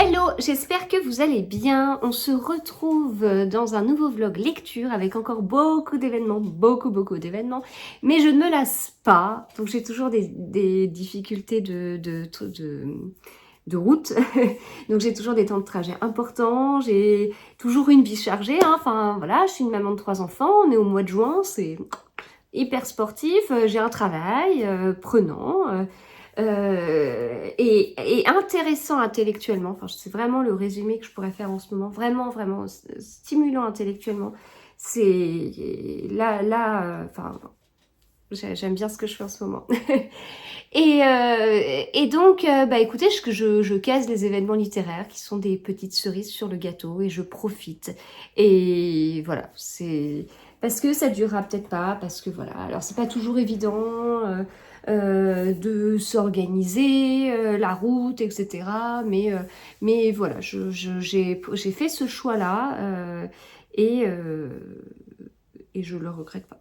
Hello, j'espère que vous allez bien. On se retrouve dans un nouveau vlog lecture avec encore beaucoup d'événements, beaucoup d'événements. Mais je ne me lasse pas, donc j'ai toujours des difficultés de route. Donc j'ai toujours des temps de trajet importants, j'ai toujours une vie chargée, hein. Enfin voilà, je suis une maman de 3 enfants, on est au mois de juin, c'est hyper sportif, j'ai un travail prenant. Et intéressant intellectuellement. Enfin, c'est vraiment le résumé que je pourrais faire en ce moment. Vraiment stimulant intellectuellement. C'est enfin, j'aime bien ce que je fais en ce moment. Et donc, bah écoutez, je case les événements littéraires qui sont des petites cerises sur le gâteau et je profite. Et voilà, c'est parce que ça durera peut-être pas, parce que voilà. Alors c'est pas toujours évident de s'organiser, la route, etc. Mais voilà, j'ai fait ce choix-là et, euh, et je le regrette pas.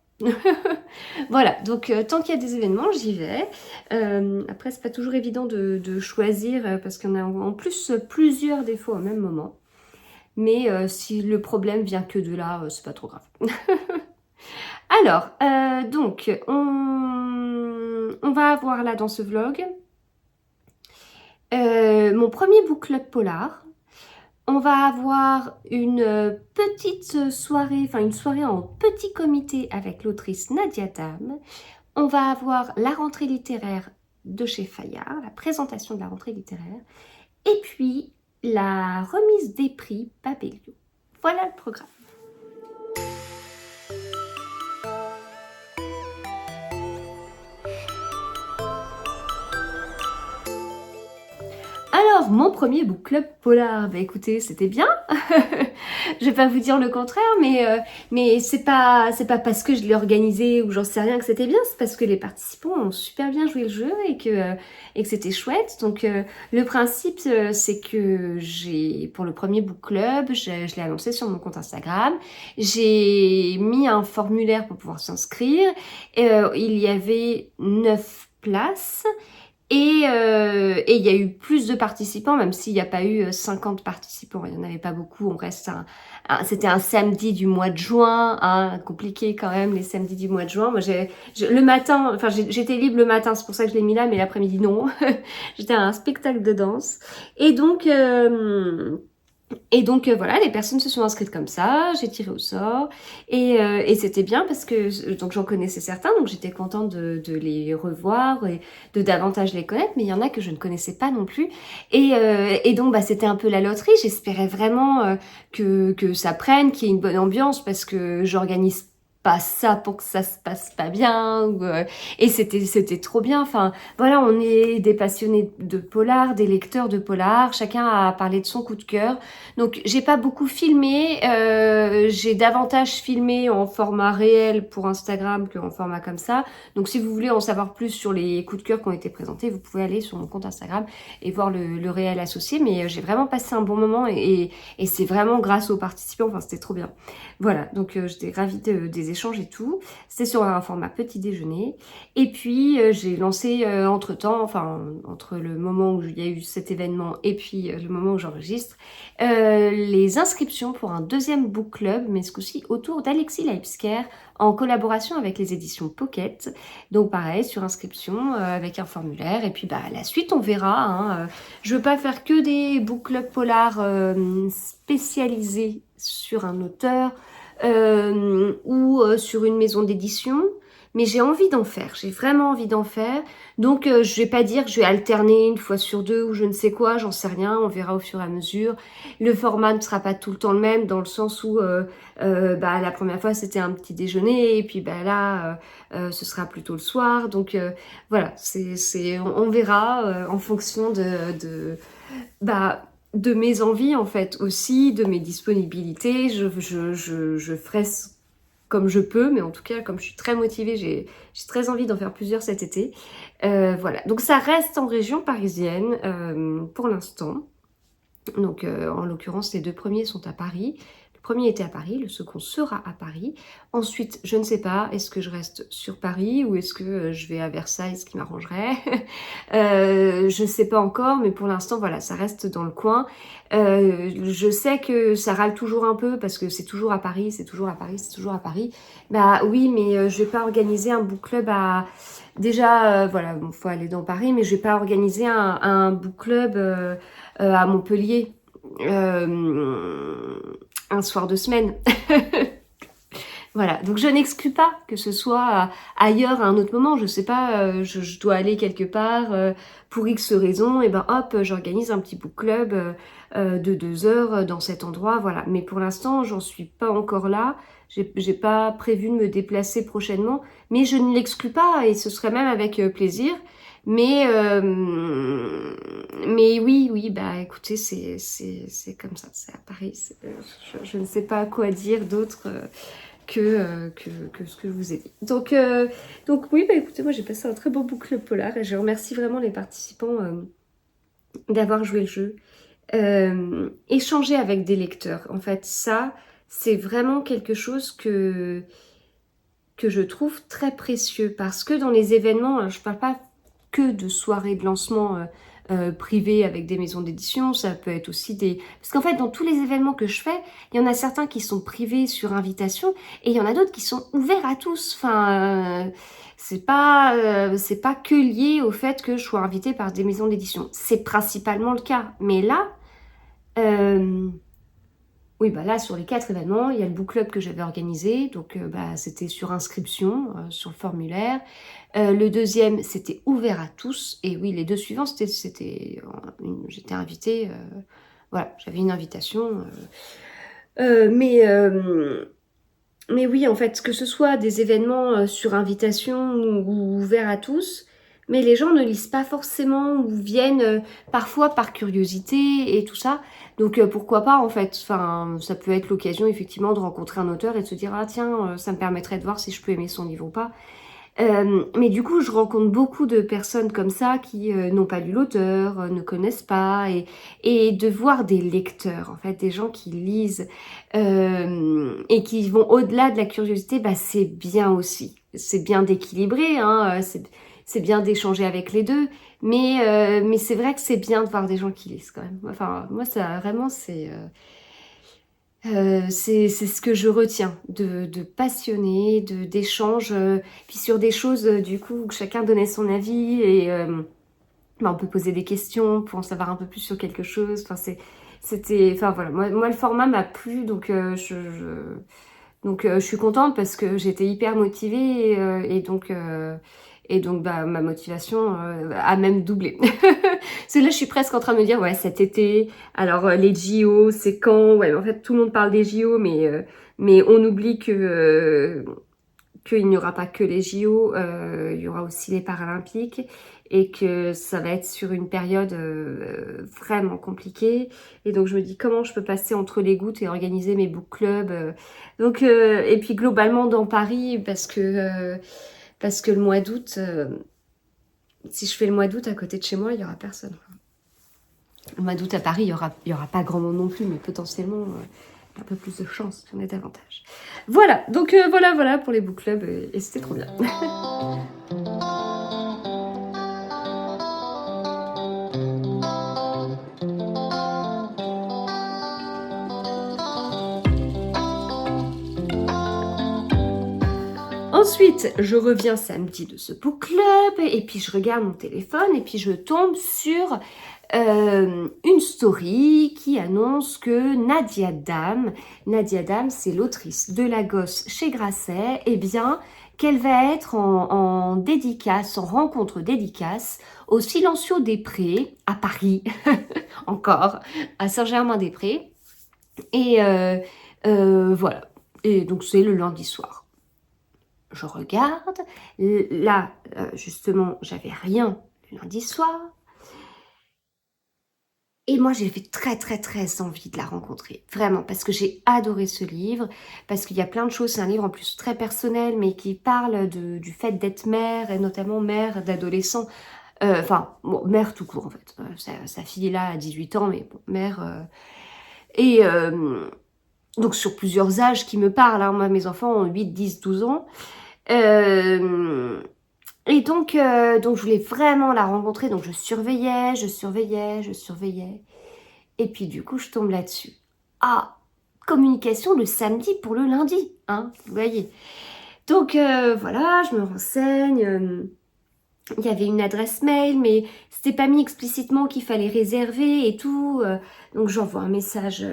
Voilà, donc tant qu'il y a des événements, j'y vais. Après, c'est pas toujours évident de choisir parce qu'il y en a en plus plusieurs des fois au même moment. Mais si le problème vient que de là, c'est pas trop grave. Alors, donc, on va avoir là dans ce vlog mon premier book club polar. On va avoir une petite soirée, enfin une soirée en petit comité avec l'autrice Nadia Tam. On va avoir la rentrée littéraire de chez Fayard, la présentation de la rentrée littéraire, et puis la remise des prix Babelio. Voilà le programme. Alors, mon premier book club polar, bah écoutez, c'était bien. Je vais pas vous dire le contraire, mais c'est pas parce que je l'ai organisé ou j'en sais rien que c'était bien, c'est parce que les participants ont super bien joué le jeu et que c'était chouette. Donc, le principe, c'est que pour le premier book club, je l'ai annoncé sur mon compte Instagram. J'ai mis un formulaire pour pouvoir s'inscrire. Il y avait 9 places. Et il y a eu plus de participants, même s'il n'y a pas eu 50 participants, il n'y en avait pas beaucoup, c'était un samedi du mois de juin, hein, compliqué quand même les samedis du mois de juin. Moi le matin, enfin j'étais libre le matin, c'est pour ça que je l'ai mis là, mais l'après-midi non, j'étais à un spectacle de danse. Et donc, voilà, les personnes se sont inscrites comme ça, j'ai tiré au sort et c'était bien parce que donc j'en connaissais certains, donc j'étais contente de les revoir et de davantage les connaître, mais il y en a que je ne connaissais pas non plus et donc bah c'était un peu la loterie. J'espérais vraiment que ça prenne, qu'il y ait une bonne ambiance parce que j'organise pas ça pour que ça se passe pas bien et c'était trop bien. Enfin voilà, on est des passionnés de polar, des lecteurs de polar, chacun a parlé de son coup de cœur. Donc j'ai pas beaucoup filmé, j'ai davantage filmé en format réel pour Instagram qu'en format comme ça. Donc si vous voulez en savoir plus sur les coups de cœur qui ont été présentés, vous pouvez aller sur mon compte Instagram et voir le réel associé. Mais j'ai vraiment passé un bon moment et c'est vraiment grâce aux participants, enfin c'était trop bien. Voilà, donc j'étais ravie des échanges et tout. C'était sur un format petit déjeuner. Et puis j'ai lancé entre-temps, enfin entre le moment où il y a eu cet événement et puis le moment où j'enregistre, les inscriptions pour un deuxième book club, mais ce coup-ci autour d'Alexis Leipsker en collaboration avec les éditions Pocket. Donc pareil, sur inscription avec un formulaire et puis bah la suite on verra. Hein. Je veux pas faire que des book clubs polars spécialisés sur un auteur ou sur une maison d'édition. Mais j'ai envie d'en faire, j'ai vraiment envie d'en faire. Donc je vais pas dire que je vais alterner une fois sur deux ou je ne sais quoi, j'en sais rien, on verra au fur et à mesure. Le format ne sera pas tout le temps le même dans le sens où bah, la première fois c'était un petit déjeuner et puis bah, là ce sera plutôt le soir. Donc voilà, on verra en fonction bah, de mes envies en fait aussi, de mes disponibilités. Je ferai comme je peux, mais en tout cas, comme je suis très motivée, j'ai très envie d'en faire plusieurs cet été. Voilà, donc ça reste en région parisienne pour l'instant. Donc en l'occurrence, les 2 premiers sont à Paris. Le premier était à Paris, le second sera à Paris. Ensuite, je ne sais pas, est-ce que je reste sur Paris ou est-ce que je vais à Versailles, ce qui m'arrangerait. Je ne sais pas encore, mais pour l'instant, voilà, ça reste dans le coin. Je sais que ça râle toujours un peu parce que c'est toujours à Paris, c'est toujours à Paris, c'est toujours à Paris. Bah oui, mais je vais pas organiser un book club à... Déjà, voilà, bon, faut aller dans Paris, mais je vais pas organiser un book club à Montpellier. Un soir de semaine. Voilà, donc je n'exclus pas que ce soit ailleurs à un autre moment, je sais pas, je dois aller quelque part pour X raisons, et ben hop, j'organise un petit book club de 2 heures dans cet endroit, voilà. Mais pour l'instant, j'en suis pas encore là, j'ai pas prévu de me déplacer prochainement, mais je ne l'exclus pas et ce serait même avec plaisir. Mais oui, bah écoutez, c'est comme ça, c'est à Paris, je ne sais pas quoi dire d'autre. Que ce que je vous ai dit. Donc oui, bah écoutez, moi j'ai passé un très bon book club polar et je remercie vraiment les participants d'avoir joué le jeu. Échanger avec des lecteurs, en fait, ça, c'est vraiment quelque chose que je trouve très précieux parce que dans les événements, je parle pas que de soirées de lancement privées avec des maisons d'édition, ça peut être aussi des... Parce qu'en fait, dans tous les événements que je fais, il y en a certains qui sont privés sur invitation et il y en a d'autres qui sont ouverts à tous. Enfin, c'est pas que lié au fait que je sois invitée par des maisons d'édition. C'est principalement le cas. Mais là, oui, bah là, sur les 4 événements, il y a le book club que j'avais organisé, donc bah, c'était sur inscription, sur le formulaire. Le deuxième, c'était ouvert à tous, et oui, les 2 suivants, j'étais invitée, voilà, j'avais une invitation. Mais oui, en fait, que ce soit des événements sur invitation ou ouverts à tous, mais les gens ne lisent pas forcément ou viennent parfois par curiosité et tout ça. Donc pourquoi pas en fait, enfin, ça peut être l'occasion effectivement de rencontrer un auteur et de se dire ah tiens, ça me permettrait de voir si je peux aimer son livre ou pas. Mais du coup, je rencontre beaucoup de personnes comme ça qui n'ont pas lu l'auteur, ne connaissent pas, et de voir des lecteurs, en fait, des gens qui lisent et qui vont au-delà de la curiosité, bah, c'est bien aussi. C'est bien d'équilibrer, hein, c'est bien d'échanger avec les deux, mais c'est vrai que c'est bien de voir des gens qui lisent quand même. Enfin, moi, ça vraiment, c'est ce que je retiens, de passionné, d'échange, puis sur des choses, du coup, où chacun donnait son avis et bah, on peut poser des questions pour en savoir un peu plus sur quelque chose. Enfin, enfin voilà, moi le format m'a plu, donc je suis contente parce que j'étais hyper motivée et donc bah, ma motivation a même doublé. Parce que là, je suis presque en train de me dire, ouais, cet été, alors les JO, c'est quand? Ouais, en fait, tout le monde parle des JO, mais on oublie qu'il n'y aura pas que les JO, il y aura aussi les Paralympiques et que ça va être sur une période vraiment compliquée. Et donc je me dis comment je peux passer entre les gouttes et organiser mes book clubs. Et puis globalement dans Paris, parce que le mois d'août, si je fais le mois d'août à côté de chez moi, il n'y aura personne. Le mois d'août à Paris, il y aura pas grand monde non plus, mais potentiellement un peu plus de chance, j'en ai davantage. Voilà, donc voilà pour les book clubs, et c'était trop bien. Ensuite, je reviens samedi de ce book club et puis je regarde mon téléphone et puis je tombe sur une story qui annonce que Nadia Dam, c'est l'autrice de La Gosse chez Grasset, eh bien, qu'elle va être en dédicace, en rencontre dédicace au Silencio des Prés à Paris, encore, à Saint-Germain-des-Prés. Et voilà. Et donc c'est le lundi soir. Je regarde, là, justement, j'avais rien le lundi soir. Et moi, j'ai très, très, très envie de la rencontrer. Vraiment, parce que j'ai adoré ce livre, parce qu'il y a plein de choses. C'est un livre en plus très personnel, mais qui parle du fait d'être mère, et notamment mère d'adolescent. Enfin, bon, mère tout court, en fait. Sa fille est là à 18 ans, mais bon, mère... donc sur plusieurs âges qui me parlent, hein. Moi mes enfants ont 8, 10, 12 ans. Et donc je voulais vraiment la rencontrer, donc je surveillais. Et puis du coup, je tombe là-dessus. Ah, communication le samedi pour le lundi, hein, vous voyez. Donc voilà, je me renseigne. Il y avait une adresse mail, mais c'était pas mis explicitement qu'il fallait réserver et tout. Donc j'envoie un message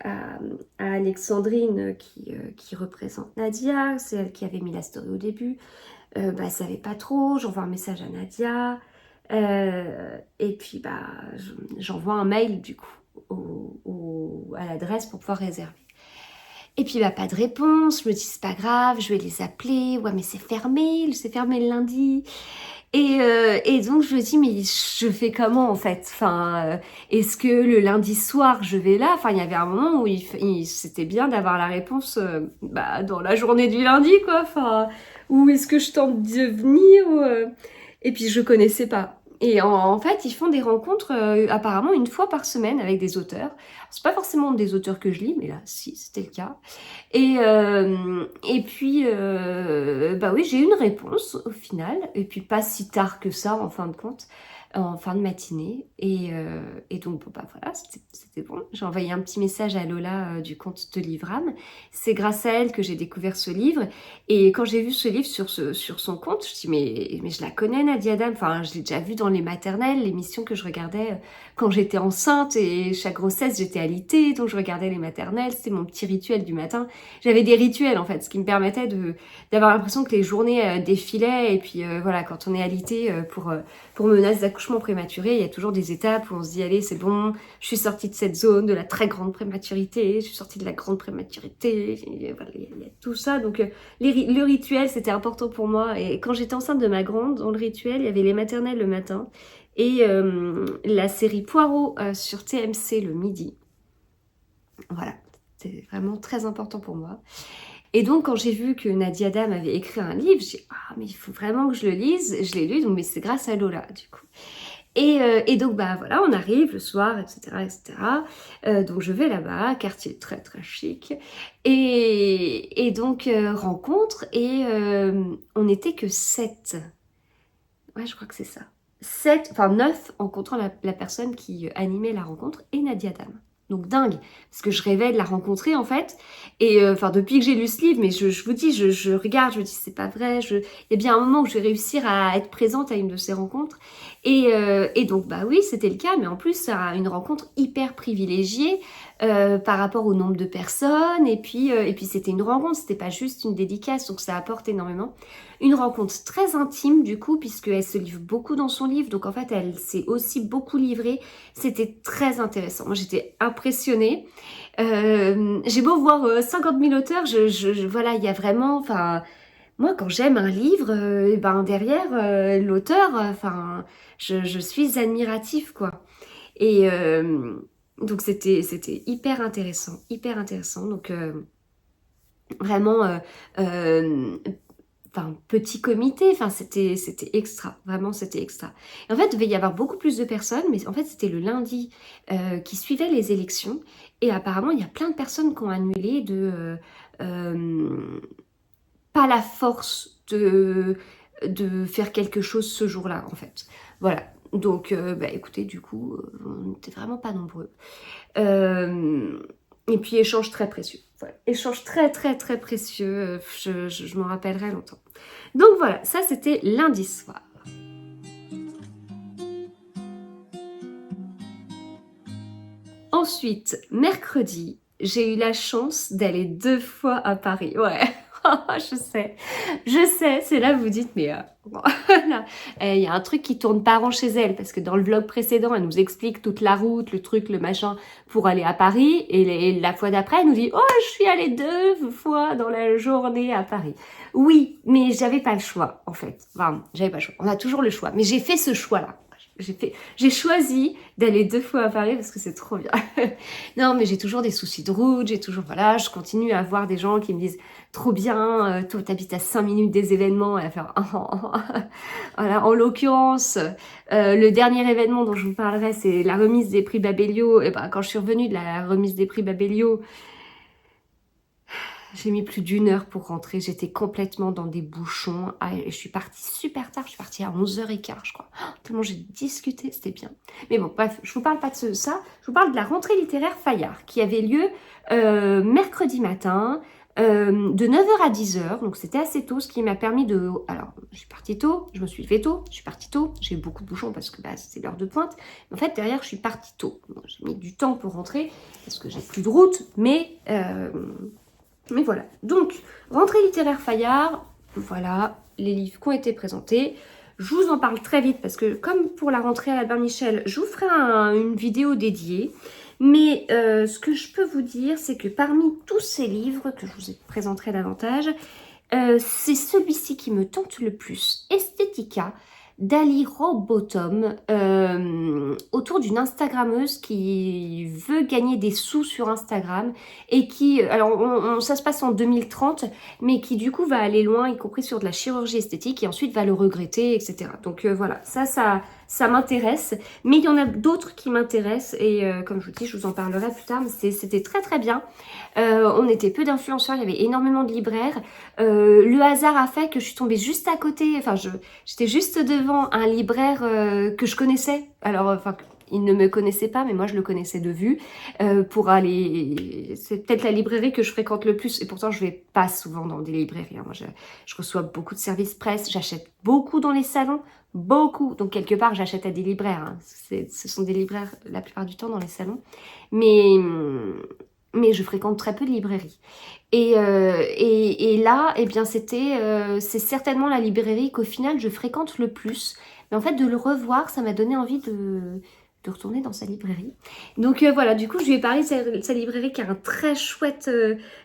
à Alexandrine qui représente Nadia, c'est elle qui avait mis la story au début. Elle savait pas trop, j'envoie un message à Nadia. Et puis j'envoie un mail du coup à l'adresse pour pouvoir réserver. Et puis pas de réponse, je me dis c'est pas grave, je vais les appeler, ouais mais c'est fermé le lundi. Et donc je me dis mais je fais comment en fait, enfin est-ce que le lundi soir je vais là, enfin il y avait un moment où c'était bien d'avoir la réponse dans la journée du lundi quoi, enfin ou est-ce que je tente de venir et puis je connaissais pas. Et en fait, ils font des rencontres apparemment une fois par semaine avec des auteurs. C'est pas forcément des auteurs que je lis, mais là, si, c'était le cas. Et puis, oui, j'ai eu une réponse au final, et puis pas si tard que ça en fin de compte, en fin de matinée. Et donc, voilà, c'était bon. J'ai envoyé un petit message à Lola du compte de Livram. C'est grâce à elle que j'ai découvert ce livre. Et quand j'ai vu ce livre sur son compte, je dis mais je la connais Nadia Adam. Enfin, je l'ai déjà vue dans les maternelles, l'émission que je regardais quand j'étais enceinte et chaque grossesse j'étais alitée, donc je regardais les maternelles. C'était mon petit rituel du matin. J'avais des rituels en fait, ce qui me permettait d'avoir l'impression que les journées défilaient. Et puis voilà, quand on est alité pour menace d'accouchement prématuré, il y a toujours des étapes où on se dit allez c'est bon, je suis sortie de cette zone de la très grande prématurité, je suis sortie de la grande prématurité, et voilà, il y a tout ça. Donc le rituel c'était important pour moi. Et quand j'étais enceinte de ma grande, dans le rituel il y avait les maternelles le matin et la série Poirot sur TMC le midi. Voilà, c'était vraiment très important pour moi. Et donc, quand j'ai vu que Nadia Adam avait écrit un livre, j'ai dit « Ah, mais il faut vraiment que je le lise ». Je l'ai lu, donc, mais c'est grâce à Lola, du coup. Et donc, voilà, on arrive le soir, etc., etc. Donc, je vais là-bas, quartier très, très chic. Et donc, rencontre, et on n'était que 7. Ouais, je crois que c'est ça. 9 en comptant la personne qui animait la rencontre et Nadia Adam. Donc dingue, parce que je rêvais de la rencontrer en fait. Et depuis que j'ai lu ce livre, mais je vous dis, je regarde, je me dis c'est pas vrai. Il y a bien un moment où je vais réussir à être présente à une de ces rencontres. Et donc oui, c'était le cas, mais en plus une rencontre hyper privilégiée par rapport au nombre de personnes. Et puis c'était une rencontre, c'était pas juste une dédicace, donc ça apporte énormément. Une rencontre très intime du coup, puisqu'elle se livre beaucoup dans son livre, donc en fait elle s'est aussi beaucoup livrée. C'était très intéressant. Moi j'étais impressionnée. J'ai beau voir 50 000 auteurs, voilà, il y a vraiment, enfin, moi quand j'aime un livre, derrière l'auteur, je suis admirative quoi. Et donc c'était hyper intéressant, hyper intéressant. Donc vraiment petit comité, c'était extra, vraiment c'était extra. Et en fait, il devait y avoir beaucoup plus de personnes, mais en fait, c'était le lundi qui suivait les élections, et apparemment, il y a plein de personnes qui ont annulé pas la force de faire quelque chose ce jour-là, en fait. Voilà. Donc, écoutez, du coup, on n'était vraiment pas nombreux. Et puis, échange très précieux. Voilà. Échange très, très, très précieux. Je m'en rappellerai longtemps. Donc voilà, ça c'était lundi soir. Ensuite, mercredi, j'ai eu la chance d'aller 2 fois à Paris. Ouais, je sais, c'est là que vous dites, mais il y a un truc qui tourne pas rond chez elle, parce que dans le vlog précédent, elle nous explique toute la route, le truc, le machin, pour aller à Paris, et la fois d'après, elle nous dit, oh, je suis allée 2 fois dans la journée à Paris. Oui, mais j'avais pas le choix, en fait. Enfin, j'avais pas le choix. On a toujours le choix, mais j'ai fait ce choix-là. J'ai choisi d'aller 2 fois à Paris parce que c'est trop bien. Non, mais j'ai toujours des soucis de route, voilà, je continue à voir des gens qui me disent trop bien, toi t'habites à 5 minutes des événements, et à faire voilà, en l'occurrence, le dernier événement dont je vous parlerai, c'est la remise des prix Babelio. Et quand je suis revenue de la remise des prix Babelio, J'ai mis plus d'1 heure pour rentrer. J'étais complètement dans des bouchons. Ah, et je suis partie super tard. Je suis partie à 11h15, je crois. Oh, tellement j'ai discuté, c'était bien. Mais bon, bref, je vous parle pas de ça. Je vous parle de la rentrée littéraire Fayard qui avait lieu mercredi matin. De 9h à 10h, donc c'était assez tôt, ce qui m'a permis de... Alors, je suis partie tôt, je me suis levée tôt, je suis partie tôt, j'ai eu beaucoup de bouchons parce que c'est l'heure de pointe. En fait, derrière, je suis partie tôt. Bon, j'ai mis du temps pour rentrer parce que j'ai plus de route, mais voilà. Donc, rentrée littéraire Fayard, voilà, les livres qui ont été présentés. Je vous en parle très vite parce que, comme pour la rentrée à Albert Michel, je vous ferai une vidéo dédiée. Mais ce que je peux vous dire, c'est que parmi tous ces livres que je vous présenterai davantage, c'est celui-ci qui me tente le plus, Estetica, d'Ali Rowbotham, autour d'une Instagrammeuse qui veut gagner des sous sur Instagram et qui, alors ça se passe en 2030, mais qui du coup va aller loin, y compris sur de la chirurgie esthétique, et ensuite va le regretter, etc. Donc voilà, ça m'intéresse, mais il y en a d'autres qui m'intéressent, et comme je vous dis, je vous en parlerai plus tard, mais c'était très très bien. On était peu d'influenceurs, il y avait énormément de libraires. Le hasard a fait que je suis tombée juste à côté, enfin j'étais juste devant un libraire que je connaissais. Alors, enfin, il ne me connaissait pas, mais moi je le connaissais de vue. Pour aller, c'est peut-être la librairie que je fréquente le plus, et pourtant je vais pas souvent dans des librairies. Hein. Moi, je reçois beaucoup de services presse, j'achète beaucoup dans les salons, beaucoup. Donc quelque part, j'achète à des libraires. Hein. Ce sont des libraires la plupart du temps dans les salons, mais je fréquente très peu de librairies. Et là, eh bien, c'est certainement la librairie qu'au final je fréquente le plus. Mais en fait, de le revoir, ça m'a donné envie de retourner dans sa librairie. Donc voilà, du coup, je lui ai parlé de sa librairie qui a un très chouette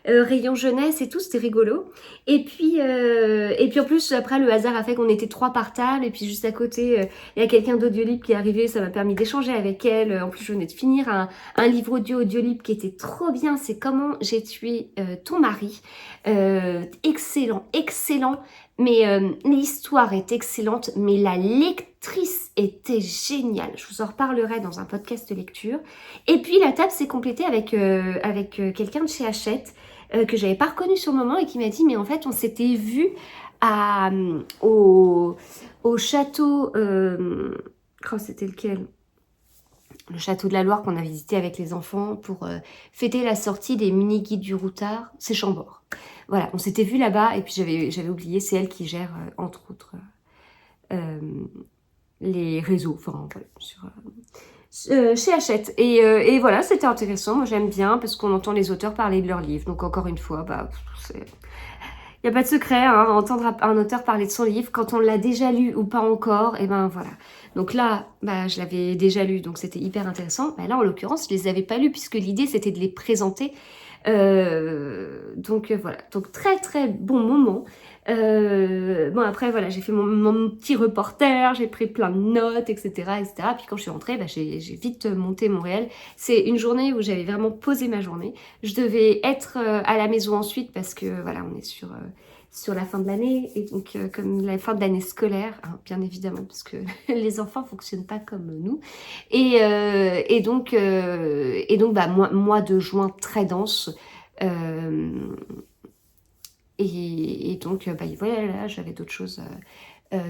rayon jeunesse et tout, c'était rigolo. Et puis en plus, après, le hasard a fait qu'on était 3 par table. Et puis juste à côté, il y a quelqu'un d'Audiolib qui est arrivé, ça m'a permis d'échanger avec elle. En plus, je venais de finir un livre Audiolib qui était trop bien, c'est Comment j'ai tué ton mari. Excellent, excellent. Mais l'histoire est excellente, mais la lectrice était géniale. Je vous en reparlerai dans un podcast de lecture. Et puis la table s'est complétée avec quelqu'un de chez Hachette que j'avais pas reconnu sur le moment et qui m'a dit mais en fait on s'était vu au château. C'était lequel ? Le château de la Loire qu'on a visité avec les enfants pour fêter la sortie des mini-guides du Routard, c'est Chambord. Voilà, on s'était vu là-bas et puis j'avais oublié, c'est elle qui gère entre autres les réseaux, enfin voilà, chez Hachette. Et voilà, c'était intéressant, moi j'aime bien parce qu'on entend les auteurs parler de leurs livres. Donc encore une fois, il n'y a pas de secret, hein, entendre un auteur parler de son livre, quand on l'a déjà lu ou pas encore, et ben voilà. Donc là, je l'avais déjà lu, donc c'était hyper intéressant. Là, en l'occurrence, je les avais pas lus, puisque l'idée, c'était de les présenter. Donc voilà, donc très très bon moment. Bon après, voilà, j'ai fait mon petit reporter, j'ai pris plein de notes, etc. etc. Puis quand je suis rentrée, j'ai vite monté mon réel. C'est une journée où j'avais vraiment posé ma journée. Je devais être à la maison ensuite, parce que voilà, on est sur la fin de l'année, et donc comme la fin de l'année scolaire, hein, bien évidemment, parce que les enfants fonctionnent pas comme nous, et donc mois de juin très dense, et donc voilà, j'avais d'autres choses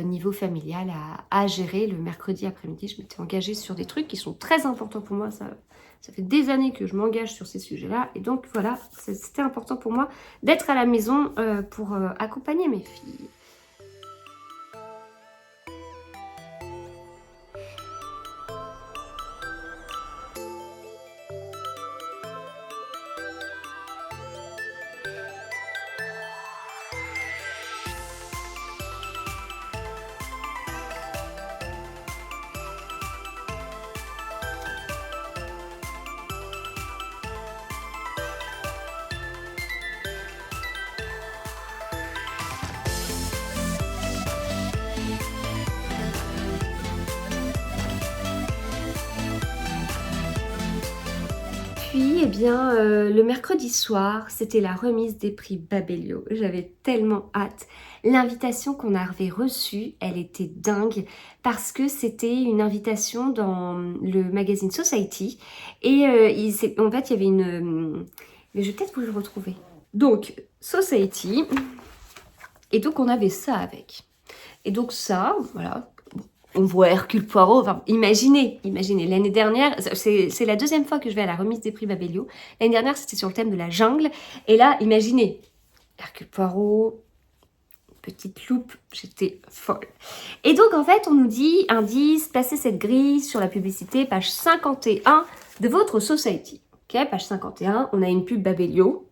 niveau familial à gérer. Le mercredi après-midi, je m'étais engagée sur des trucs qui sont très importants pour moi. Ça fait des années que je m'engage sur ces sujets-là. Et donc voilà, c'était important pour moi d'être à la maison pour accompagner mes filles. Puis, eh bien, le mercredi soir, c'était la remise des prix Babelio. J'avais tellement hâte. L'invitation qu'on avait reçue, elle était dingue parce que c'était une invitation dans le magazine Society. Et en fait, il y avait une... mais je vais peut-être vous le retrouver. Donc, Society. Et donc, on avait ça avec. Et donc ça, voilà, on voit Hercule Poirot, enfin, imaginez, l'année dernière, c'est la deuxième fois que je vais à la remise des prix Babelio. L'année dernière, c'était sur le thème de la jungle. Et là, imaginez, Hercule Poirot, petite loupe, j'étais folle. Et donc, en fait, on nous dit, indice, placez cette grille sur la publicité, page 51 de votre Society. Ok, page 51, on a une pub Babelio.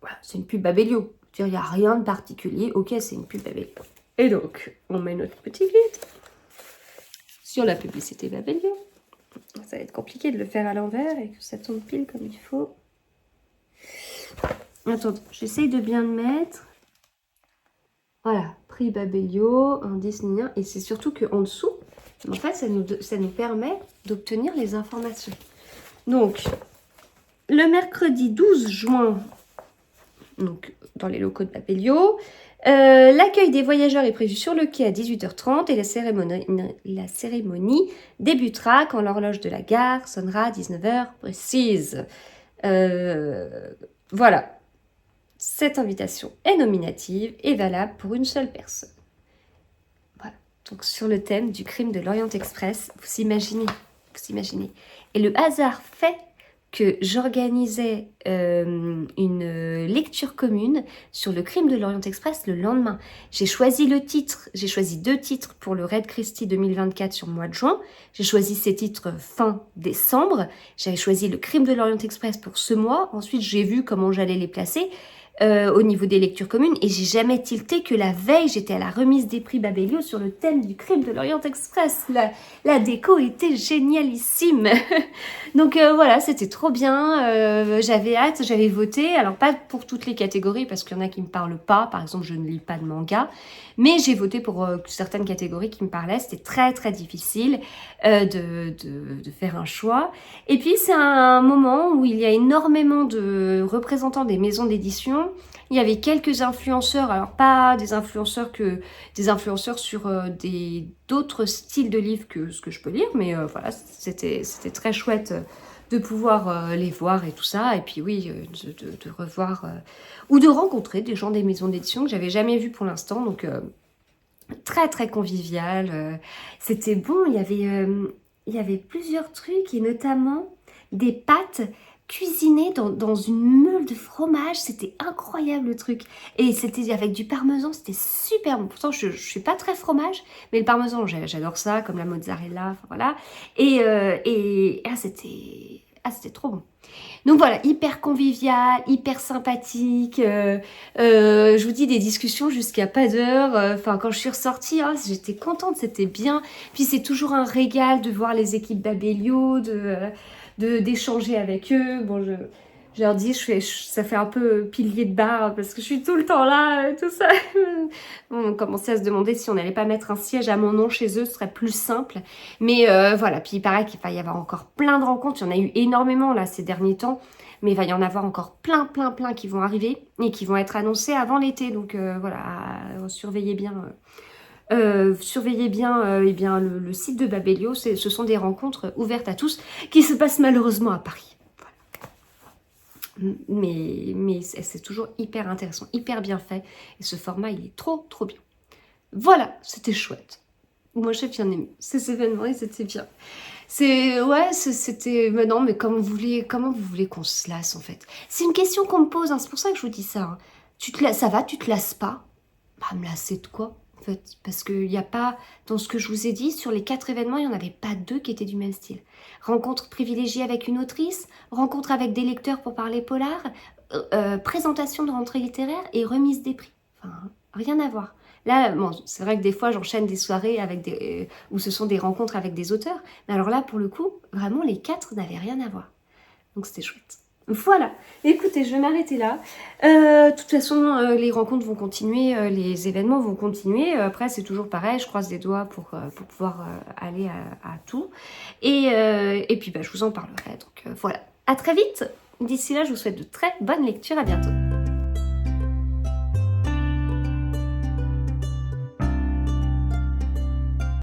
Voilà, c'est une pub Babelio. Il n'y a rien de particulier. Ok, c'est une pub Babelio. Et donc, on met notre petit guide sur la publicité Babelio. Ça va être compliqué de le faire à l'envers et que ça tombe pile comme il faut. Attends, j'essaye de bien le mettre. Voilà, prix Babelio, indice lien. Et c'est surtout qu'en dessous, en fait, ça nous permet d'obtenir les informations. Donc, le mercredi 12 juin, donc dans les locaux de Babelio, l'accueil des voyageurs est prévu sur le quai à 18h30 et la cérémonie débutera quand l'horloge de la gare sonnera à 19h précise. Voilà, cette invitation est nominative et valable pour une seule personne. Voilà, donc sur le thème du crime de l'Orient Express, vous imaginez. Et le hasard fait que j'organisais une lecture commune sur le crime de l'Orient Express le lendemain. J'ai choisi le titre, j'ai choisi 2 titres pour le Raid Christie 2024 sur le mois de juin. J'ai choisi ces titres fin décembre. J'avais choisi le crime de l'Orient Express pour ce mois. Ensuite, j'ai vu comment j'allais les placer au niveau des lectures communes et j'ai jamais tilté que la veille, j'étais à la remise des prix Babelio sur le thème du crime de l'Orient Express. La déco était génialissime. Donc voilà, c'était trop bien, j'avais hâte, j'avais voté, alors pas pour toutes les catégories parce qu'il y en a qui me parlent pas, par exemple je ne lis pas de manga, mais j'ai voté pour certaines catégories qui me parlaient, c'était très très difficile de faire un choix. Et puis c'est un moment où il y a énormément de représentants des maisons d'édition, il y avait quelques influenceurs, alors pas des influenceurs sur d'autres styles de livres que ce que je peux lire, mais voilà, c'était très chouette de pouvoir les voir et tout ça, et puis oui, de revoir ou de rencontrer des gens des maisons d'édition que j'avais jamais vus pour l'instant, donc très très convivial, c'était bon, il y avait plusieurs trucs, et notamment des pâtes cuisinées dans une meule de fromage, c'était incroyable le truc, et c'était avec du parmesan, c'était super bon. Pourtant je suis pas très fromage, mais le parmesan j'adore ça, comme la mozzarella, enfin, voilà, et c'était trop bon. Donc voilà, hyper convivial, hyper sympathique, je vous dis des discussions jusqu'à pas d'heure, enfin quand je suis ressortie, oh, j'étais contente, c'était bien, puis c'est toujours un régal de voir les équipes Babelio, d'échanger avec eux. Bon, je leur dis, ça fait un peu pilier de bar parce que je suis tout le temps là, tout ça. On commençait à se demander si on n'allait pas mettre un siège à mon nom chez eux, ce serait plus simple. Mais voilà, puis il paraît qu'il va y avoir encore plein de rencontres. Il y en a eu énormément là ces derniers temps, mais il va y en avoir encore plein qui vont arriver et qui vont être annoncés avant l'été. Donc voilà, surveillez bien. Eh bien, le site de Babelio, ce sont des rencontres ouvertes à tous qui se passent malheureusement à Paris. Voilà. Mais c'est toujours hyper intéressant, hyper bien fait. Et ce format, il est trop bien. Voilà, c'était chouette. Moi, j'ai bien aimé ces événements et c'était bien. C'était... Mais non, mais comment vous voulez qu'on se lasse, en fait? C'est une question qu'on me pose, hein, c'est pour ça que je vous dis ça. Hein. Ça va, tu te lasses pas? Bah, me lasser de quoi? En fait, parce qu'il n'y a pas, dans ce que je vous ai dit, sur les 4 événements, il n'y en avait pas 2 qui étaient du même style. Rencontre privilégiée avec une autrice, rencontre avec des lecteurs pour parler polar, présentation de rentrée littéraire et remise des prix. Enfin, rien à voir. Là, bon, c'est vrai que des fois, j'enchaîne des soirées où ce sont des rencontres avec des auteurs. Mais alors là, pour le coup, vraiment, les 4 n'avaient rien à voir. Donc, c'était chouette. Voilà, écoutez, je vais m'arrêter là. De toute façon, les rencontres vont continuer, les événements vont continuer. Après, c'est toujours pareil, je croise les doigts pour pouvoir aller à tout. Et puis, bah, je vous en parlerai. Donc voilà, à très vite. D'ici là, je vous souhaite de très bonnes lectures. À bientôt.